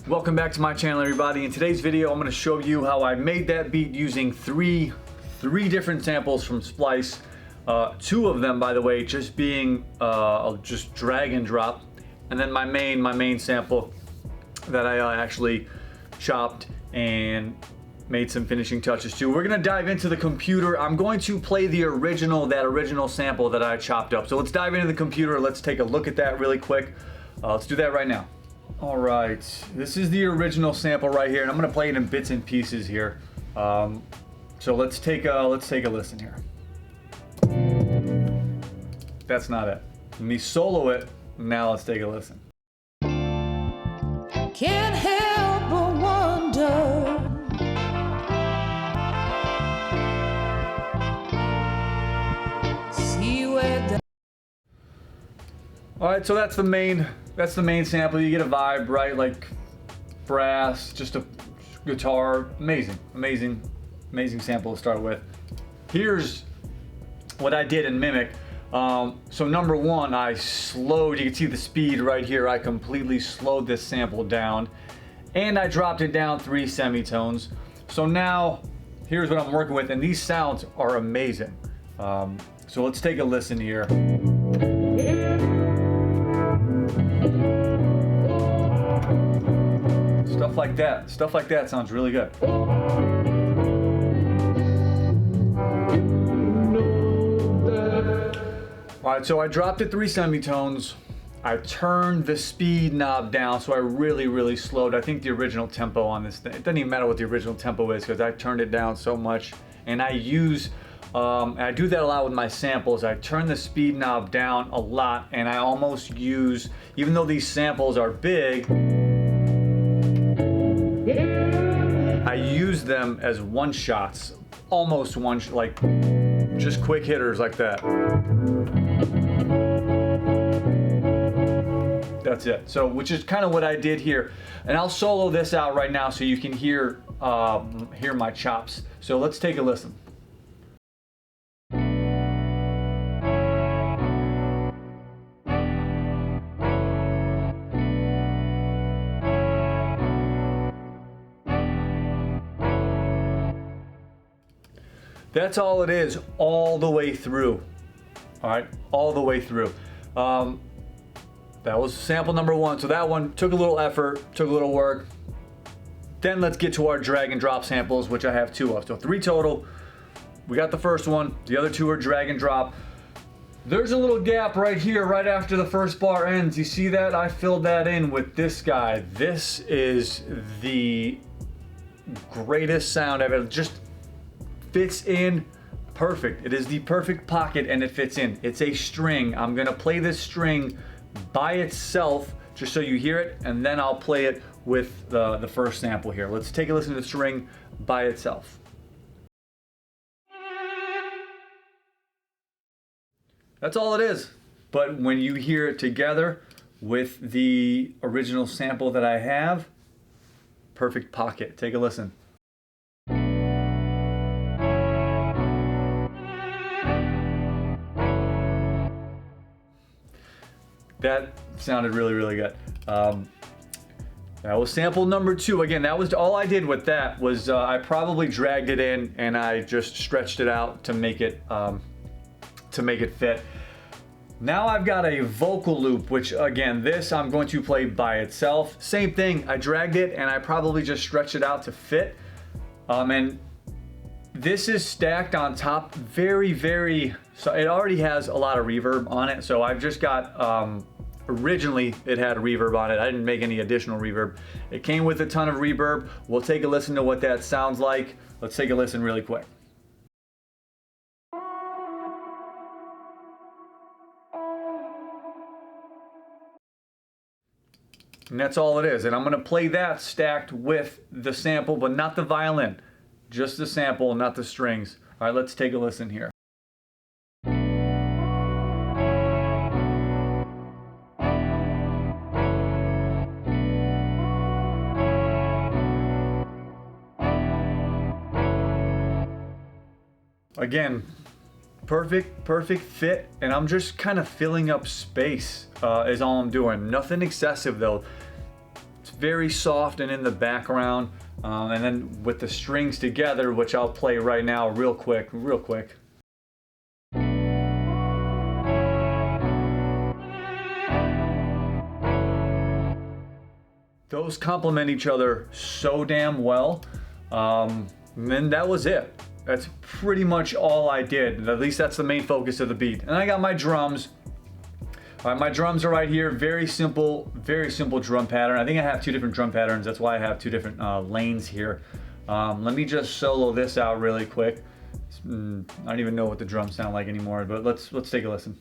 Welcome back to my channel, everybody. In today's video, I'm going to show you how I made that beat using three different samples from Splice. Two of them, by the way, just being just drag and drop, and then my main sample that I actually chopped and made some finishing touches to. We're gonna dive into the computer. I'm going to play that original sample that I chopped up. So let's dive into the computer. Let's take a look at that really quick. Let's do that right now. All right, this is the original sample right here, and I'm gonna play it in bits and pieces here. So let's take a listen here. That's not it. Let me solo it. Now let's take a listen. Can't help but wonder. See where the All right, so that's the main sample. You get a vibe, right? Like brass, just a guitar. Amazing sample to start with. Here's what I did in Mimic. So number one, I slowed, you can see the speed right here. I completely slowed this sample down and I dropped it down 3 semitones. So now here's what I'm working with, and these sounds are amazing. So let's take a listen here. Stuff like that sounds really good. All right, so I dropped it 3 semitones. I turned the speed knob down, so I really slowed. I think the original tempo on this thing, it doesn't even matter what the original tempo is because I turned it down so much. And I use, I do that a lot with my samples. I turn the speed knob down a lot, and I almost use, even though these samples are big, I use them as one shots, almost one, like just quick hitters like that. That's it. So, which is kind of what I did here, and I'll solo this out right now so you can hear my chops. So let's take a listen. That's all it is, all the way through. All right, all the way through. That was sample number one. So that one took a little effort, took a little work. Then let's get to our drag and drop samples, which I have 2 of. So 3 total. We got the first one. The other 2 are drag and drop. There's a little gap right here, right after the first bar ends. You see that? I filled that in with this guy. This is the greatest sound I've ever, just fits in perfect. It is the perfect pocket and it fits in. It's a string. I'm gonna play this string by itself just so you hear it, and then I'll play it with the first sample here. Let's take a listen to the string by itself. That's all it is. But when you hear it together with the original sample that I have, perfect pocket. Take a listen. That sounded really good. That was sample number 2. Again, that was all I did with that. Was I probably dragged it in and I just stretched it out to make it fit. Now I've got a vocal loop, which again, this I'm going to play by itself. Same thing. I dragged it and I probably just stretched it out to fit. And this is stacked on top, very. So it already has a lot of reverb on it. So I've just got, originally it had reverb on it. I didn't make any additional reverb. It came with a ton of reverb. We'll take a listen to what that sounds like. Let's take a listen really quick. And that's all it is. And I'm gonna play that stacked with the sample, but not the violin. Just the sample, not the strings. All right, let's take a listen here. Again, perfect fit, and I'm just kind of filling up space is all I'm doing. Nothing excessive though. It's very soft and in the background. And then with the strings together, which I'll play right now real quick. Those complement each other so damn well. And then that was it. That's pretty much all I did. At least that's the main focus of the beat. And I got my drums. All right, my drums are right here. Very simple drum pattern. I think I have two different drum patterns. That's why I have two different lanes here. Let me just solo this out really quick. I don't even know what the drums sound like anymore, but let's take a listen.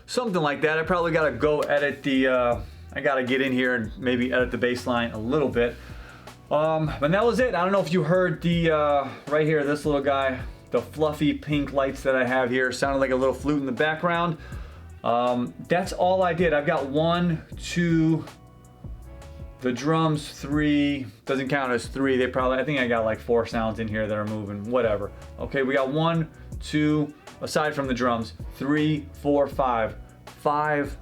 Something like that. I probably gotta go edit the, I gotta get in here and maybe edit the bass line a little bit. But that was it. I don't know if you heard the, right here, this little guy, the fluffy pink lights that I have here. Sounded like a little flute in the background. That's all I did. I've got 1, 2, the drums 3, doesn't count as 3. They probably, I think I got like 4 sounds in here that are moving, whatever. Okay, we got 1, 2, aside from the drums, 3, 4, 5. 5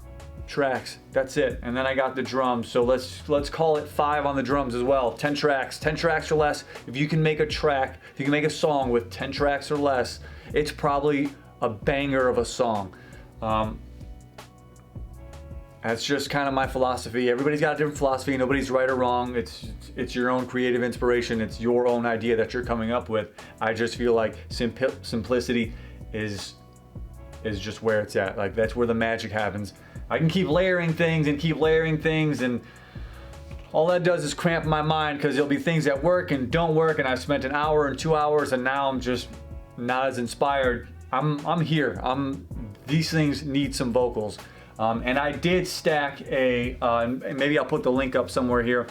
tracks, that's it. And then I got the drums, so let's call it 5 on the drums as well. 10 tracks or less. If you can make a track, if you can make a song with 10 tracks or less, it's probably a banger of a song. That's just kind of my philosophy. Everybody's got a different philosophy. Nobody's right or wrong. It's your own creative inspiration. It's your own idea that you're coming up with. I just feel like simplicity is just where it's at. Like, that's where the magic happens. I can keep layering things and all that does is cramp my mind, because there'll be things that work and don't work, and I've spent an hour and 2 hours and now I'm just not as inspired. I'm here. These things need some vocals. And I did stack a, maybe I'll put the link up somewhere here,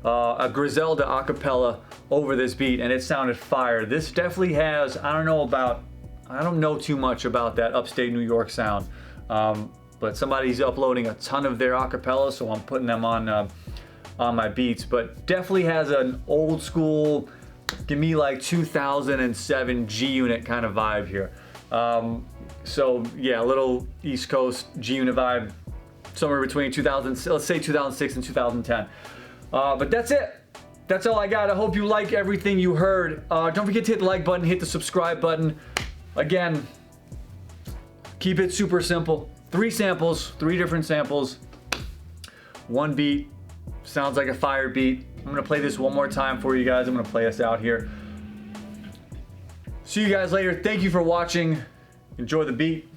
a Griselda acapella over this beat, and it sounded fire. This definitely has, I don't know too much about that upstate New York sound, but somebody's uploading a ton of their acapella, so I'm putting them on my beats. But definitely has an old school, give me like 2007 G-Unit kind of vibe here. So yeah, a little East Coast G-Unit vibe, somewhere between 2006 and 2010. But that's it. That's all I got. I hope you like everything you heard. Don't forget to hit the like button, hit the subscribe button. Again, keep it super simple. 3 samples, 3 different samples, 1 beat. Sounds like a fire beat. I'm gonna play this one more time for you guys. I'm gonna play us out here. See you guys later. Thank you for watching. Enjoy the beat.